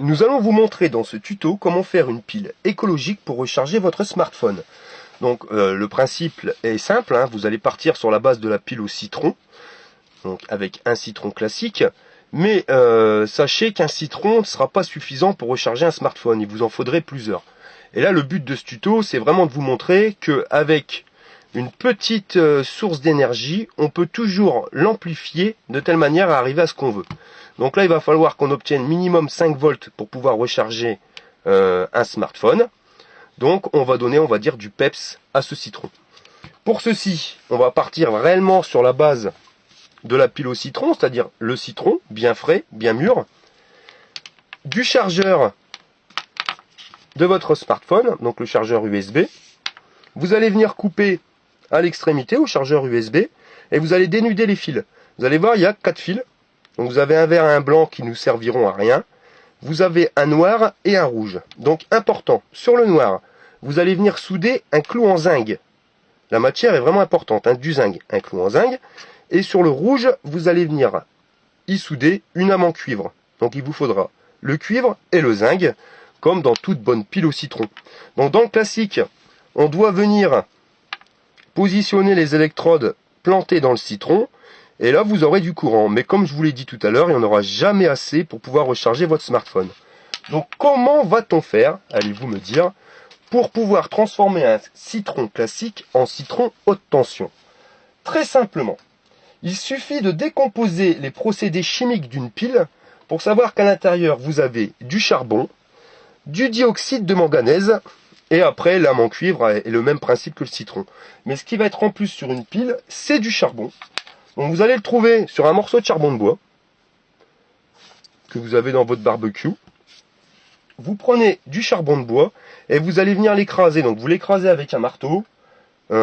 Nous allons vous montrer dans ce tuto comment faire une pile écologique pour recharger votre smartphone. Donc le principe est simple, hein, vous allez partir sur la base de la pile au citron, donc avec un citron classique, mais sachez qu'un citron ne sera pas suffisant pour recharger un smartphone, il vous en faudrait plusieurs. Et là le but de ce tuto c'est vraiment de vous montrer qu'avec une petite source d'énergie, on peut toujours l'amplifier de telle manière à arriver à ce qu'on veut. Donc là, il va falloir qu'on obtienne minimum 5 volts pour pouvoir recharger un smartphone. Donc on va donner, on va dire, du peps à ce citron. Pour ceci, on va partir réellement sur la base de la pile au citron, c'est-à-dire le citron, bien frais, bien mûr, du chargeur de votre smartphone, donc le chargeur USB. Vous allez venir couper à l'extrémité au chargeur USB et vous allez dénuder les fils. Vous allez voir, il y a 4 fils. Donc vous avez un vert et un blanc qui nous serviront à rien. Vous avez un noir et un rouge. Donc important, sur le noir, vous allez venir souder un clou en zinc. La matière est vraiment importante, hein, du zinc, un clou en zinc. Et sur le rouge, vous allez venir y souder une lame en cuivre. Donc il vous faudra le cuivre et le zinc, comme dans toute bonne pile au citron. Donc dans le classique, on doit venir positionner les électrodes plantées dans le citron. Et là, vous aurez du courant. Mais comme je vous l'ai dit tout à l'heure, il n'y en aura jamais assez pour pouvoir recharger votre smartphone. Donc, comment va-t-on faire, allez-vous me dire, pour pouvoir transformer un citron classique en citron haute tension? Très simplement, il suffit de décomposer les procédés chimiques d'une pile pour savoir qu'à l'intérieur, vous avez du charbon, du dioxyde de manganèse, et après, lame en cuivre est le même principe que le citron. Mais ce qui va être en plus sur une pile, c'est du charbon. Donc vous allez le trouver sur un morceau de charbon de bois que vous avez dans votre barbecue. Vous prenez du charbon de bois et vous allez venir l'écraser. Donc vous l'écrasez avec un marteau et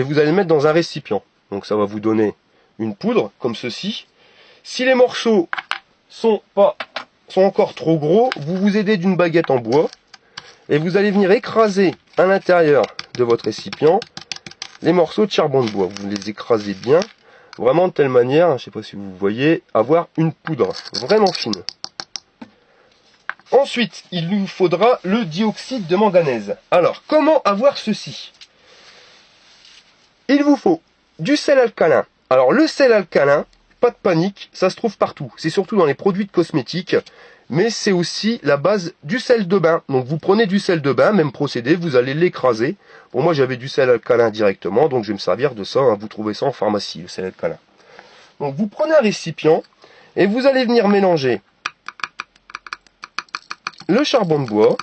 vous allez le mettre dans un récipient. Donc ça va vous donner une poudre comme ceci. Si les morceaux sont encore trop gros, vous vous aidez d'une baguette en bois et vous allez venir écraser à l'intérieur de votre récipient les morceaux de charbon de bois. Vous les écrasez bien. Vraiment de telle manière, je ne sais pas si vous voyez, avoir une poudre vraiment fine. Ensuite, il nous faudra le dioxyde de manganèse. Alors, comment avoir ceci? Il vous faut du sel alcalin. Alors, le sel alcalin, pas de panique, ça se trouve partout. C'est surtout dans les produits de cosmétiques, mais c'est aussi la base du sel de bain. Donc, vous prenez du sel de bain, même procédé, vous allez l'écraser. Bon, moi, j'avais du sel alcalin directement, donc je vais me servir de ça. Hein. Vous trouvez ça en pharmacie, le sel alcalin. Donc, vous prenez un récipient et vous allez venir mélanger le charbon de bois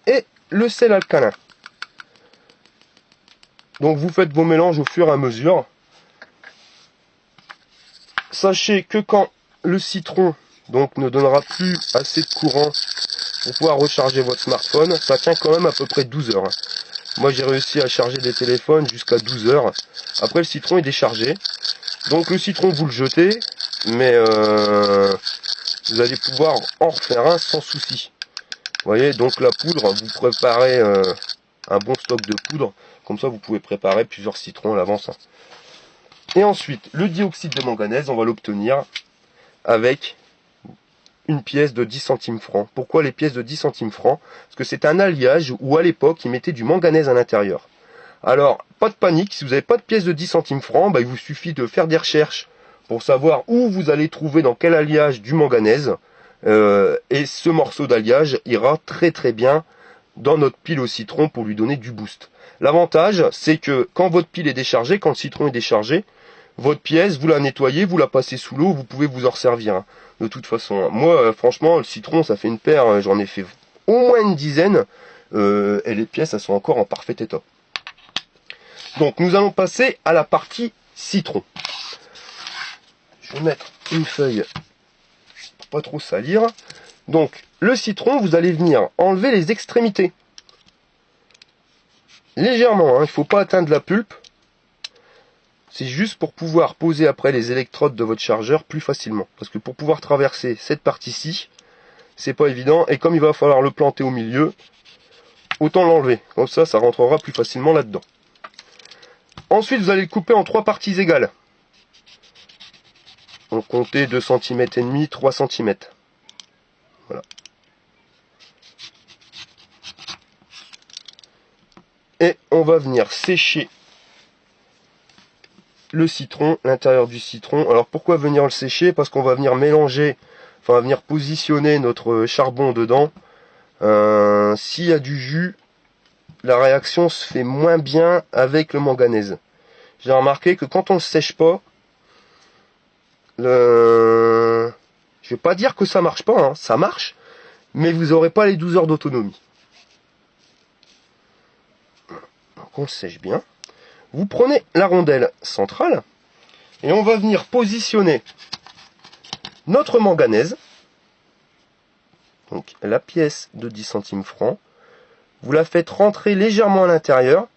et le sel alcalin. Donc, vous faites vos mélanges au fur et à mesure. Sachez que quand le citron donc ne donnera plus assez de courant pour pouvoir recharger votre smartphone, ça tient quand même à peu près 12 heures. Moi j'ai réussi à charger des téléphones jusqu'à 12 heures. Après le citron est déchargé. Donc le citron vous le jetez, mais vous allez pouvoir en refaire un sans souci. Vous voyez, donc la poudre, vous préparez un bon stock de poudre. Comme ça vous pouvez préparer plusieurs citrons à l'avance. Et ensuite, le dioxyde de manganèse, on va l'obtenir avec une pièce de 10 centimes francs. Pourquoi les pièces de 10 centimes francs? Parce que c'est un alliage où à l'époque, ils mettaient du manganèse à l'intérieur. Alors, pas de panique, si vous n'avez pas de pièce de 10 centimes francs, il vous suffit de faire des recherches pour savoir où vous allez trouver dans quel alliage du manganèse. Et ce morceau d'alliage ira très très bien dans notre pile au citron pour lui donner du boost. L'avantage, c'est que quand votre pile est déchargée, quand le citron est déchargé, votre pièce, vous la nettoyez, vous la passez sous l'eau, vous pouvez vous en resservir. Hein, de toute façon, moi, franchement, le citron, ça fait une paire, j'en ai fait au moins une dizaine, et les pièces, elles sont encore en parfait état. Donc, nous allons passer à la partie citron. Je vais mettre une feuille pour pas trop salir. Donc, le citron, vous allez venir enlever les extrémités. Légèrement, hein, il ne faut pas atteindre la pulpe. C'est juste pour pouvoir poser après les électrodes de votre chargeur plus facilement. Parce que pour pouvoir traverser cette partie-ci, c'est pas évident. Et comme il va falloir le planter au milieu, autant l'enlever. Comme ça, ça rentrera plus facilement là-dedans. Ensuite, vous allez le couper en 3 parties égales. on comptait 2 cm et demi, 3 cm. Voilà. Et on va venir sécher le citron, l'intérieur du citron. Alors pourquoi venir le sécher? Parce qu'on va venir mélanger, enfin on va venir positionner notre charbon dedans. S'il y a du jus, la réaction se fait moins bien avec le manganèse. J'ai remarqué que quand on ne le sèche pas, je vais pas dire que ça marche pas, hein, ça marche, mais vous n'aurez pas les 12 heures d'autonomie. Donc on le sèche bien. Vous prenez la rondelle centrale et on va venir positionner notre manganèse, donc la pièce de 10 centimes francs. Vous la faites rentrer légèrement à l'intérieur,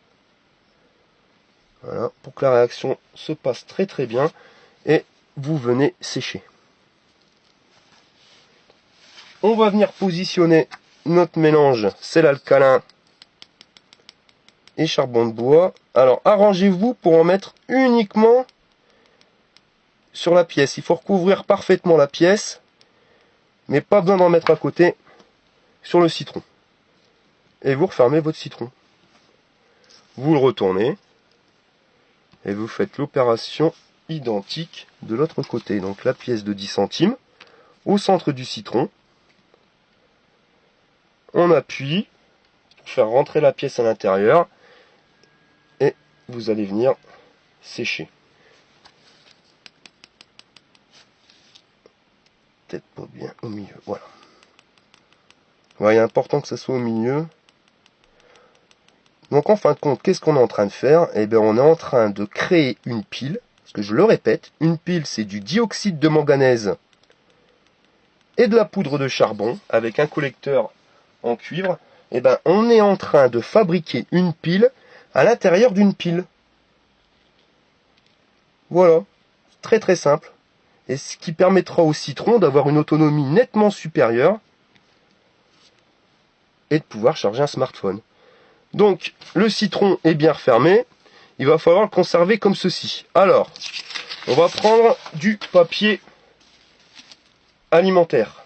voilà, pour que la réaction se passe très très bien, et vous venez sécher. On va venir positionner notre mélange sel alcalin et charbon de bois. Alors arrangez-vous pour en mettre uniquement sur la pièce. Il faut recouvrir parfaitement la pièce, mais pas besoin d'en mettre à côté sur le citron. Et vous refermez votre citron. Vous le retournez et vous faites l'opération identique de l'autre côté. Donc la pièce de 10 centimes au centre du citron. On appuie pour faire rentrer la pièce à l'intérieur et vous allez venir sécher. Peut-être pas bien au milieu, voilà. Ouais, il est important que ça soit au milieu. Donc en fin de compte, qu'est-ce qu'on est en train de faire? Eh bien, on est en train de créer une pile. Parce que je le répète, une pile, c'est du dioxyde de manganèse et de la poudre de charbon avec un collecteur en cuivre. Eh bien, on est en train de fabriquer une pile à l'intérieur d'une pile. Voilà, très très simple. Et ce qui permettra au citron d'avoir une autonomie nettement supérieure et de pouvoir charger un smartphone. Donc, le citron est bien refermé. Il va falloir le conserver comme ceci. Alors, on va prendre du papier alimentaire.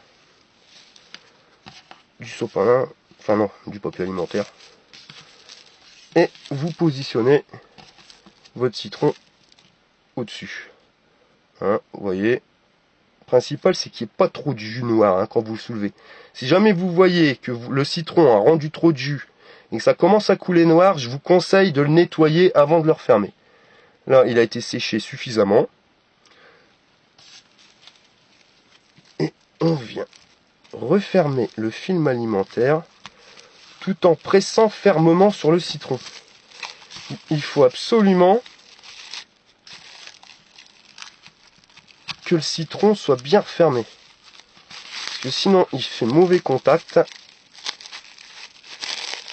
Du sopalin. Enfin non, du papier alimentaire. Et vous positionnez votre citron au-dessus. Hein, vous voyez. Le principal, c'est qu'il n'y ait pas trop de jus noir hein, quand vous le soulevez. Si jamais vous voyez que le citron a rendu trop de jus et que ça commence à couler noir, je vous conseille de le nettoyer avant de le refermer. Là, il a été séché suffisamment. Et on vient refermer le film alimentaire tout en pressant fermement sur le citron. Il faut absolument que le citron soit bien fermé. Parce que sinon, il fait mauvais contact.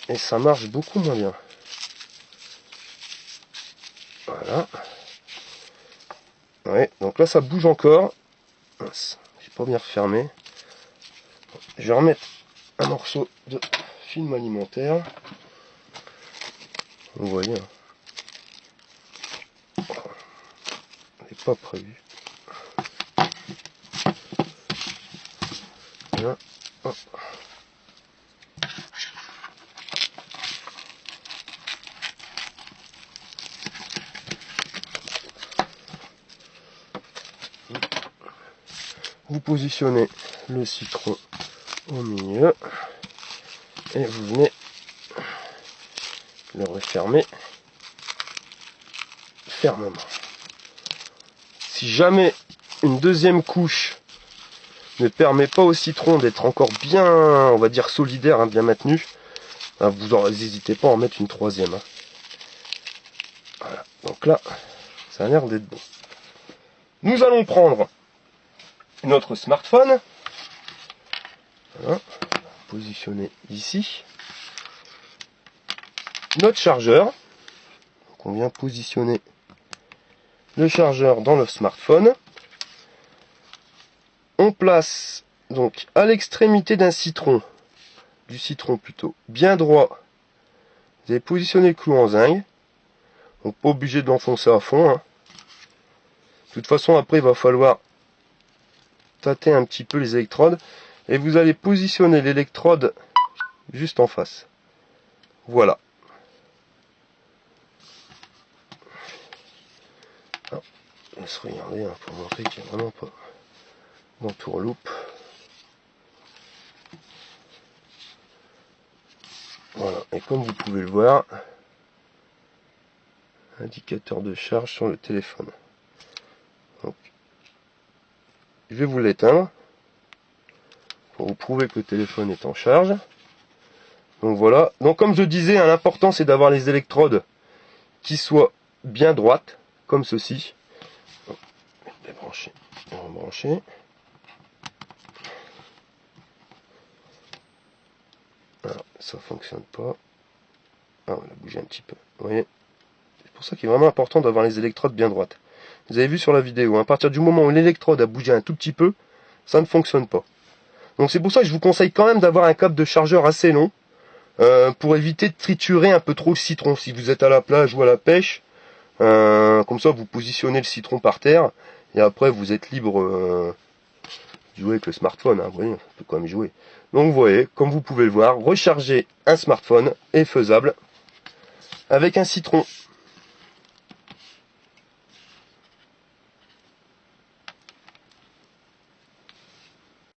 Et ça marche beaucoup moins bien. Voilà. Ouais, donc là ça bouge encore. J'ai pas bien refermé. Je vais remettre un morceau de film alimentaire. Vous voyez. C'est pas prévu. Là. Hop. Vous positionnez le citron au milieu et vous venez le refermer fermement. Si jamais une deuxième couche ne permet pas au citron d'être encore bien, on va dire solidaire, hein, bien maintenu, vous n'hésitez pas à en mettre une troisième. Hein. Voilà, donc là, ça a l'air d'être bon. Nous allons prendre notre smartphone, voilà, positionner ici, notre chargeur, donc on vient positionner le chargeur dans le smartphone, on place donc à l'extrémité d'un citron, du citron plutôt, bien droit, vous allez positionner le clou en zinc, donc pas obligé de l'enfoncer à fond, hein. De toute façon après il va falloir tâter un petit peu les électrodes et vous allez positionner l'électrode juste en face. Voilà. Alors, laisse regarder hein, pour montrer qu'il n'y a vraiment pas d'entourloupe. Voilà, et comme vous pouvez le voir, indicateur de charge sur le téléphone. Donc, je vais vous l'éteindre pour vous prouver que le téléphone est en charge. Donc voilà, donc comme je disais, hein, l'important c'est d'avoir les électrodes qui soient bien droites, comme ceci. Débrancher, rebrancher. Alors, ça fonctionne pas. Ah, on a bougé un petit peu. Vous voyez, c'est pour ça qu'il est vraiment important d'avoir les électrodes bien droites. Vous avez vu sur la vidéo, hein, à partir du moment où l'électrode a bougé un tout petit peu, ça ne fonctionne pas. Donc c'est pour ça que je vous conseille quand même d'avoir un câble de chargeur assez long, pour éviter de triturer un peu trop le citron. Si vous êtes à la plage ou à la pêche, comme ça vous positionnez le citron par terre, et après vous êtes libre de jouer avec le smartphone, hein, vous voyez, on peut quand même jouer. Donc vous voyez, comme vous pouvez le voir, recharger un smartphone est faisable avec un citron.